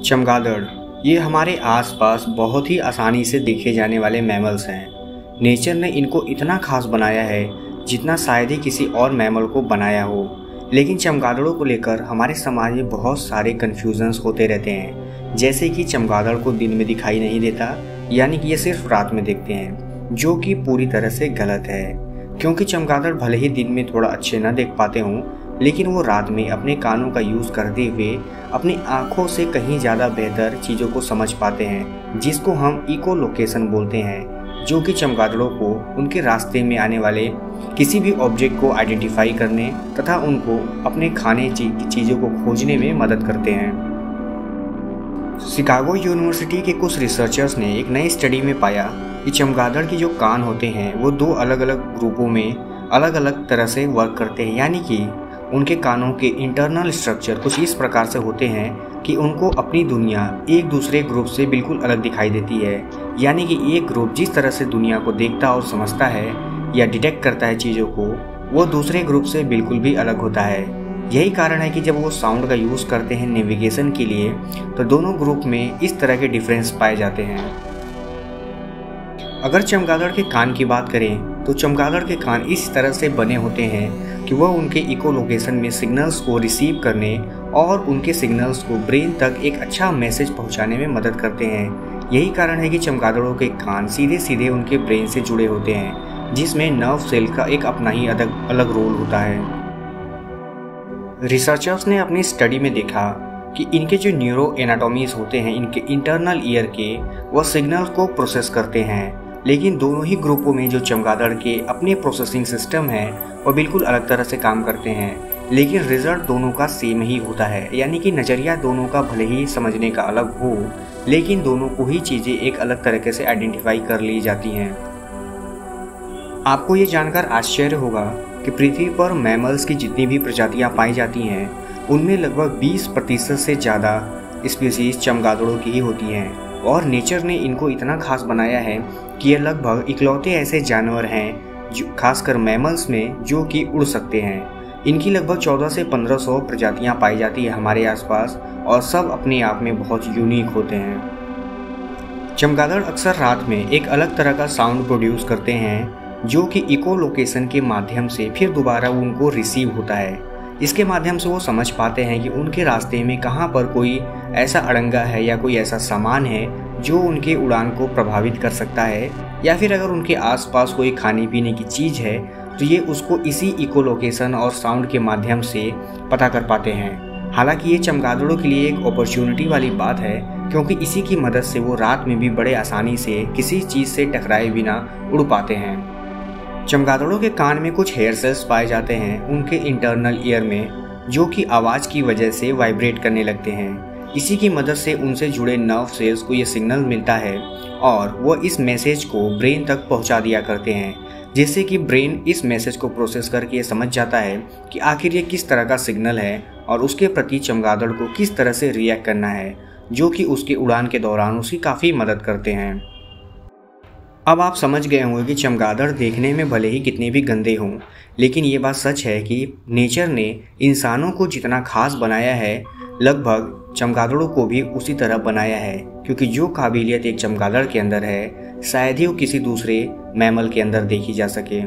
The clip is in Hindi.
चमगादड़ ये हमारे आसपास बहुत ही आसानी से देखे जाने वाले मैमल्स हैं। नेचर ने इनको इतना खास बनाया है जितना शायद ही किसी और मैमल को बनाया हो। लेकिन चमगादड़ों को लेकर हमारे समाज में बहुत सारे कन्फ्यूजन्स होते रहते हैं, जैसे कि चमगादड़ को दिन में दिखाई नहीं देता, यानी कि ये सिर्फ रात में दिखते हैं, जो कि पूरी तरह से गलत है। क्योंकि चमगादड़ भले ही दिन में थोड़ा अच्छे न देख पाते हों, लेकिन वो रात में अपने कानों का यूज़ करते हुए अपनी आँखों से कहीं ज़्यादा बेहतर चीज़ों को समझ पाते हैं, जिसको हम इको लोकेशन बोलते हैं, जो कि चमगादड़ों को उनके रास्ते में आने वाले किसी भी ऑब्जेक्ट को आइडेंटिफाई करने तथा उनको अपने खाने की चीज़ों को खोजने में मदद करते हैं। शिकागो यूनिवर्सिटी के कुछ रिसर्चर्स ने एक नई स्टडी में पाया कि चमगादड़ के जो कान होते हैं वो दो अलग अलग ग्रुपों में अलग अलग तरह से वर्क करते हैं, यानी कि उनके कानों के इंटरनल स्ट्रक्चर कुछ इस प्रकार से होते हैं कि उनको अपनी दुनिया एक दूसरे ग्रुप से बिल्कुल अलग दिखाई देती है। यानी कि एक ग्रुप जिस तरह से दुनिया को देखता और समझता है या डिटेक्ट करता है चीज़ों को, वो दूसरे ग्रुप से बिल्कुल भी अलग होता है। यही कारण है कि जब वो साउंड का यूज़ करते हैं नेविगेशन के लिए, तो दोनों ग्रुप में इस तरह के डिफरेंस पाए जाते हैं। अगर चमगादड़ के कान की बात करें तो चमगादड़ के कान इस तरह से बने होते हैं कि वह उनके इको लोकेशन में सिग्नल्स को रिसीव करने और उनके सिग्नल्स को ब्रेन तक एक अच्छा मैसेज पहुंचाने में मदद करते हैं। यही कारण है कि चमगादड़ों के कान सीधे सीधे उनके ब्रेन से जुड़े होते हैं, जिसमें नर्व सेल का एक अपना ही अलग रोल होता है। रिसर्चर्स ने अपनी स्टडी में देखा कि इनके जो न्यूरो एनाटॉमीज होते हैं, इनके इंटरनल ईयर के, वह सिग्नल्स को प्रोसेस करते हैं। लेकिन दोनों ही ग्रुपों में जो चमगादड़ के अपने प्रोसेसिंग सिस्टम है वो बिल्कुल अलग तरह से काम करते हैं, लेकिन रिजल्ट दोनों का सेम ही होता है। यानी कि नज़रिया दोनों का भले ही समझने का अलग हो, लेकिन दोनों को ही चीज़ें एक अलग तरीके से आइडेंटिफाई कर ली जाती हैं। आपको ये जानकर आश्चर्य होगा कि पृथ्वी पर मैमल्स की जितनी भी प्रजातियाँ पाई जाती हैं, उनमें लगभग 20% से ज़्यादा स्पीसीज चमगादड़ों की ही होती हैं। और नेचर ने इनको इतना खास बनाया है कि ये लगभग इकलौते ऐसे जानवर हैं, जो खासकर मैमल्स में, जो कि उड़ सकते हैं। इनकी लगभग 1400 से 1500 प्रजातियां पाई जाती है हमारे आसपास, और सब अपने आप में बहुत यूनिक होते हैं। चमगादड़ अक्सर रात में एक अलग तरह का साउंड प्रोड्यूस करते हैं, जो कि इको लोकेशन के माध्यम से फिर दोबारा उनको रिसीव होता है। इसके माध्यम से वो समझ पाते हैं कि उनके रास्ते में कहाँ पर कोई ऐसा अड़ंगा है या कोई ऐसा सामान है जो उनके उड़ान को प्रभावित कर सकता है, या फिर अगर उनके आसपास कोई खाने पीने की चीज़ है तो ये उसको इसी इको लोकेशन और साउंड के माध्यम से पता कर पाते हैं। हालांकि ये चमगादड़ों के लिए एक अपॉर्चुनिटी वाली बात है, क्योंकि इसी की मदद से वो रात में भी बड़े आसानी से किसी चीज़ से टकराए बिना उड़ पाते हैं। चमगादड़ों के कान में कुछ हेयर सेल्स पाए जाते हैं उनके इंटरनल ईयर में, जो कि आवाज़ की वजह से वाइब्रेट करने लगते हैं। इसी की मदद से उनसे जुड़े नर्व सेल्स को ये सिग्नल मिलता है और वो इस मैसेज को ब्रेन तक पहुंचा दिया करते हैं, जिससे कि ब्रेन इस मैसेज को प्रोसेस करके ये समझ जाता है कि आखिर ये किस तरह का सिग्नल है और उसके प्रति चमगादड़ को किस तरह से रिएक्ट करना है, जो कि उसके उड़ान के दौरान उसकी काफ़ी मदद करते हैं। अब आप समझ गए होंगे कि चमगादड़ देखने में भले ही कितने भी गंदे हों, लेकिन ये बात सच है कि नेचर ने इंसानों को जितना खास बनाया है, लगभग चमगादड़ों को भी उसी तरह बनाया है, क्योंकि जो काबिलियत एक चमगादड़ के अंदर है शायद ही वो किसी दूसरे मैमल के अंदर देखी जा सके।